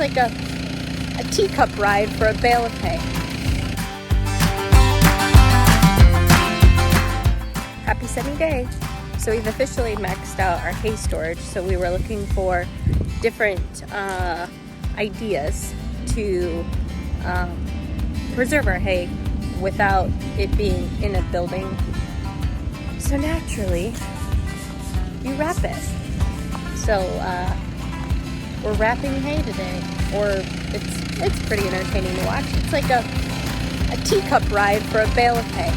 like a teacup ride for a bale of hay. Happy sunny day. So we've officially maxed out our hay storage, so we were looking for different ideas to preserve our hay without it being in a building. So naturally, you wrap it. So we're wrapping hay today, or it's pretty entertaining to watch. It's like a teacup ride for a bale of hay.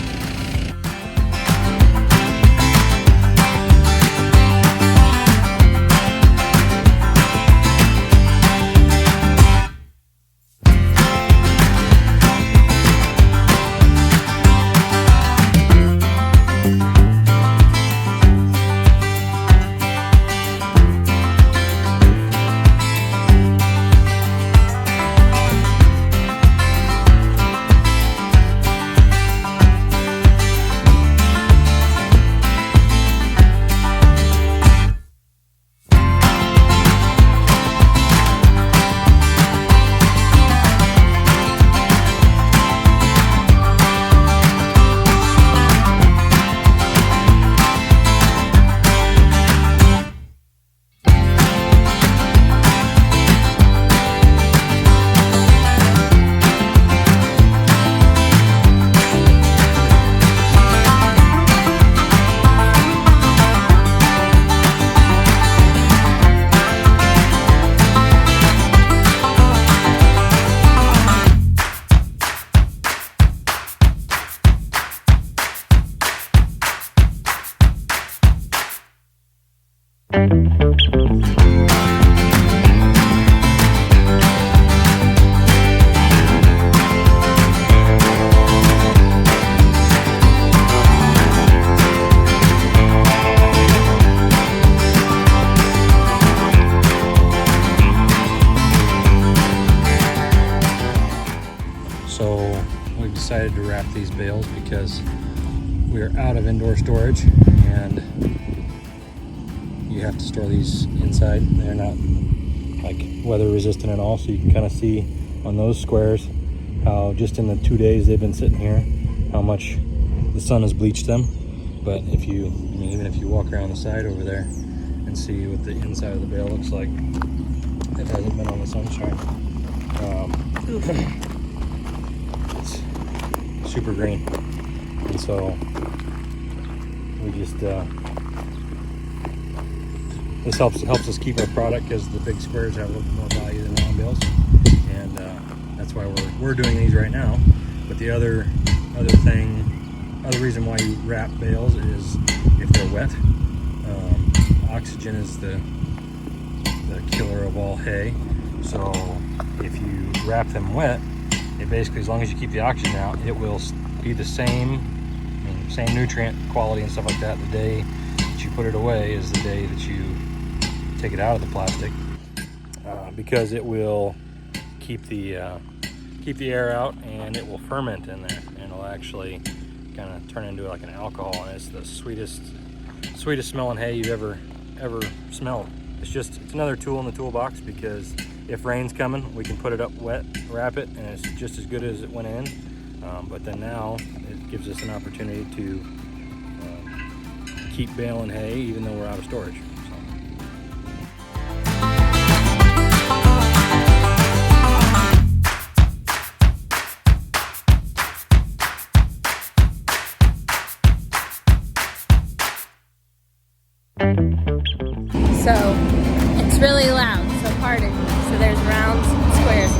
So we've decided to wrap these bales because we are out of indoor storage and you have to store these inside. They're not like weather resistant at all, so you can kind of see on those squares how just in the 2 days they've been sitting here how much the sun has bleached them. But if you, even if you walk around the side over there and see what the inside of the bale looks like, it hasn't been on the sunshine. It's super green, and so we just this helps us keep our product, because the big squares have a little more value than round bales, and that's why we're doing these right now. But the other reason why you wrap bales is if they're wet. Oxygen is the killer of all hay. So if you wrap them wet, it basically, as long as you keep the oxygen out, it will be the same nutrient quality and stuff like that. The day that you put it away is the day that you take it out of the plastic, because it will keep the air out, and it will ferment in there, and it'll actually kind of turn into like an alcohol, and it's the sweetest smelling hay you've ever smelled. It's another tool in the toolbox, because if rain's coming, we can put it up wet, wrap it, and it's just as good as it went in. But then now it gives us an opportunity to keep baling hay even though we're out of storage. So it's really loud, so pardon me. So there's rounds and squares.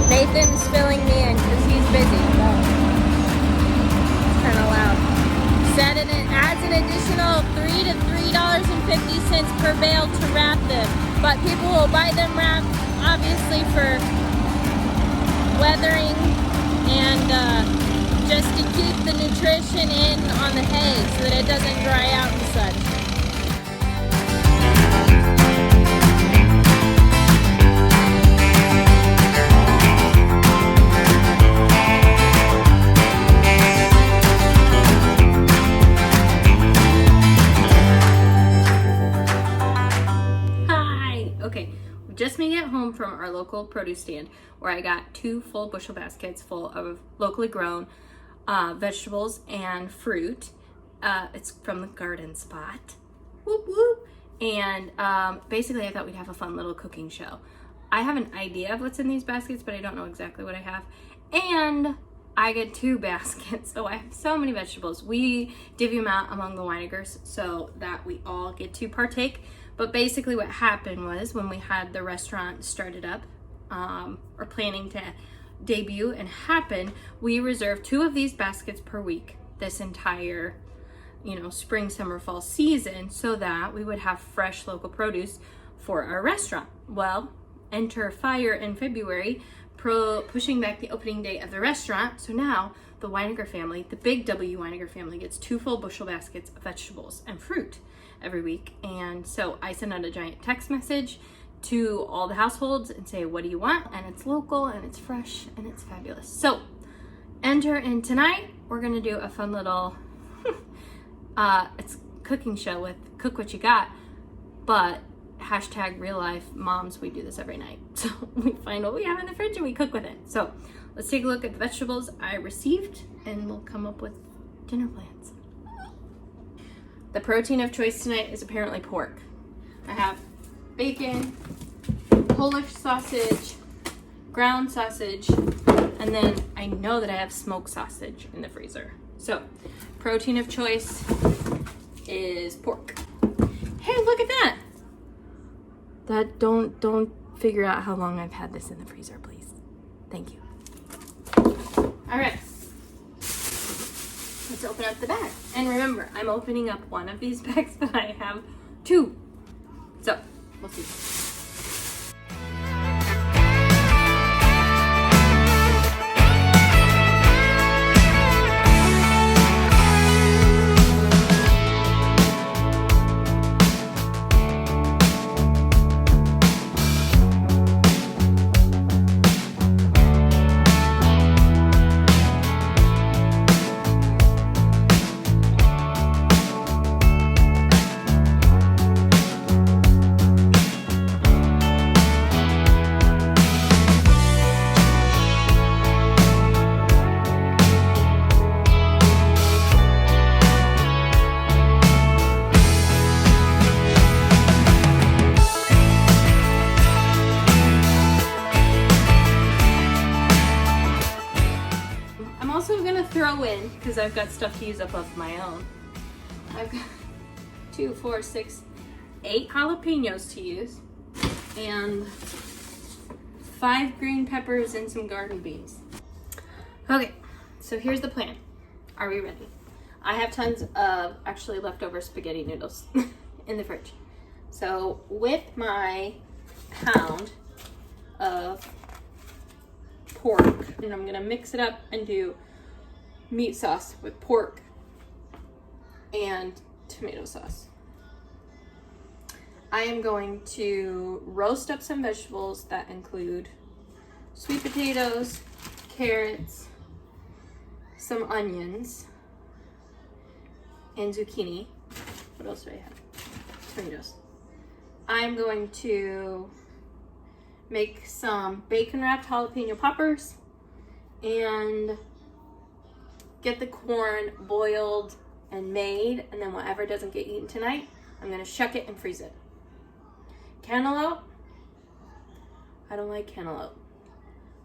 Nathan's filling me in because he's busy. So it's kind of loud. Said it adds an additional $3 to $3.50 per bale to wrap them. But people will buy them wrapped, obviously, for weathering and just to keep the nutrition in on the hay so that it doesn't dry out and such. Just made it home from our local produce stand where I got 2 full bushel baskets full of locally grown vegetables and fruit. It's from the Garden Spot. Whoop whoop. And basically I thought we'd have a fun little cooking show. I have an idea of what's in these baskets, but I don't know exactly what I have. And I get 2 baskets, so I have so many vegetables. We divvy them out among the Wineingers so that we all get to partake. But basically what happened was when we had the restaurant started up, or planning to debut and happen, we reserved 2 of these baskets per week this entire, you know, spring, summer, fall season, so that we would have fresh local produce for our restaurant. Well, enter fire in February, pushing back the opening date of the restaurant. So now the Wineinger family, the big W Wineinger family, gets 2 full bushel baskets of vegetables and fruit every week. And so I send out a giant text message to all the households and say, what do you want? And it's local and it's fresh and it's fabulous. So enter in tonight. We're gonna do a fun little it's cooking show with Cook What You Got, but hashtag real life moms, we do this every night. So we find what we have in the fridge and we cook with it. So let's take a look at the vegetables I received and we'll come up with dinner plans. The protein of choice tonight is apparently pork. I have bacon, Polish sausage, ground sausage, and then I know that I have smoked sausage in the freezer. So protein of choice is pork. Hey, look at that. Don't figure out how long I've had this in the freezer, please. Thank you. All right. Let's open up the bag. And remember, I'm opening up one of these bags, but I have 2. So, we'll see. Throw in, because I've got stuff to use up of my own. I've got 2, 4, 6, 8 jalapenos to use, and 5 green peppers and some garden beans. Okay, so here's the plan. Are we ready? I have tons of actually leftover spaghetti noodles in the fridge. So with my pound of pork, and I'm gonna mix it up and do meat sauce with pork and tomato sauce. I am going to roast up some vegetables that include sweet potatoes, carrots, some onions, and zucchini. What else do I have? Tomatoes. I'm going to make some bacon wrapped jalapeno poppers and get the corn boiled and made, and then whatever doesn't get eaten tonight, I'm gonna shuck it and freeze it. Cantaloupe, I don't like cantaloupe.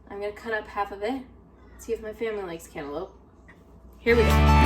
I'm gonna cut up half of it, see if my family likes cantaloupe. Here we go.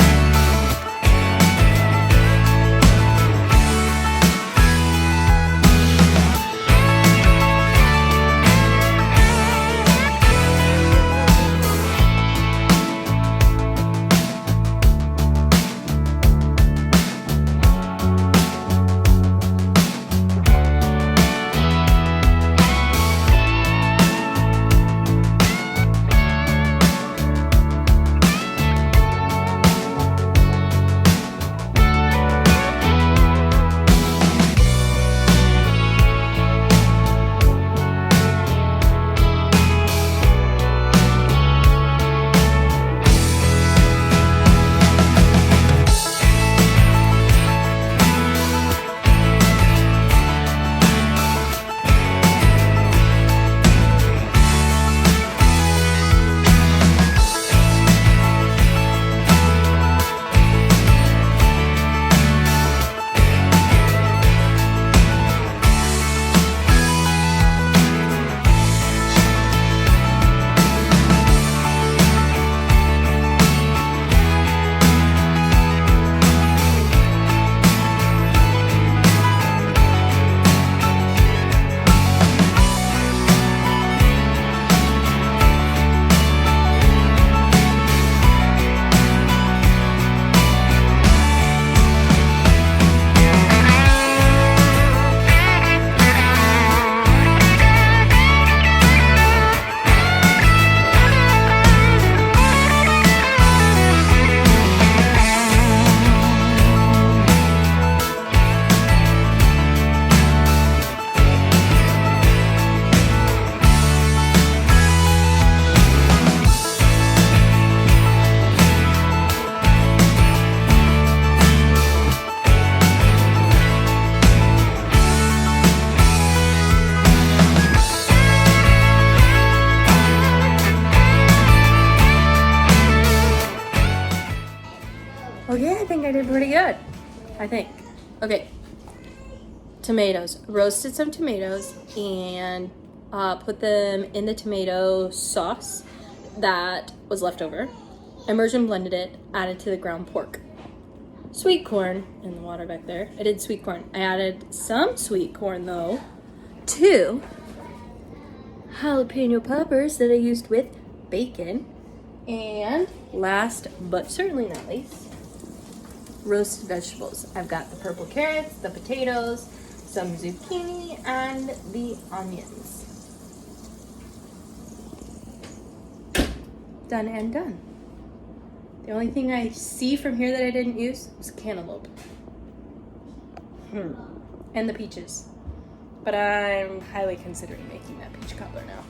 I think. Okay. Tomatoes. Roasted some tomatoes and put them in the tomato sauce that was left over. Immersion blended it, added to the ground pork. Sweet corn in the water back there. I did sweet corn. I added some sweet corn though to jalapeno peppers that I used with bacon. And last but certainly not least, roasted vegetables. I've got the purple carrots, the potatoes, some zucchini, and the onions. Done and done. The only thing I see from here that I didn't use was cantaloupe. And the peaches. But I'm highly considering making that peach cobbler now.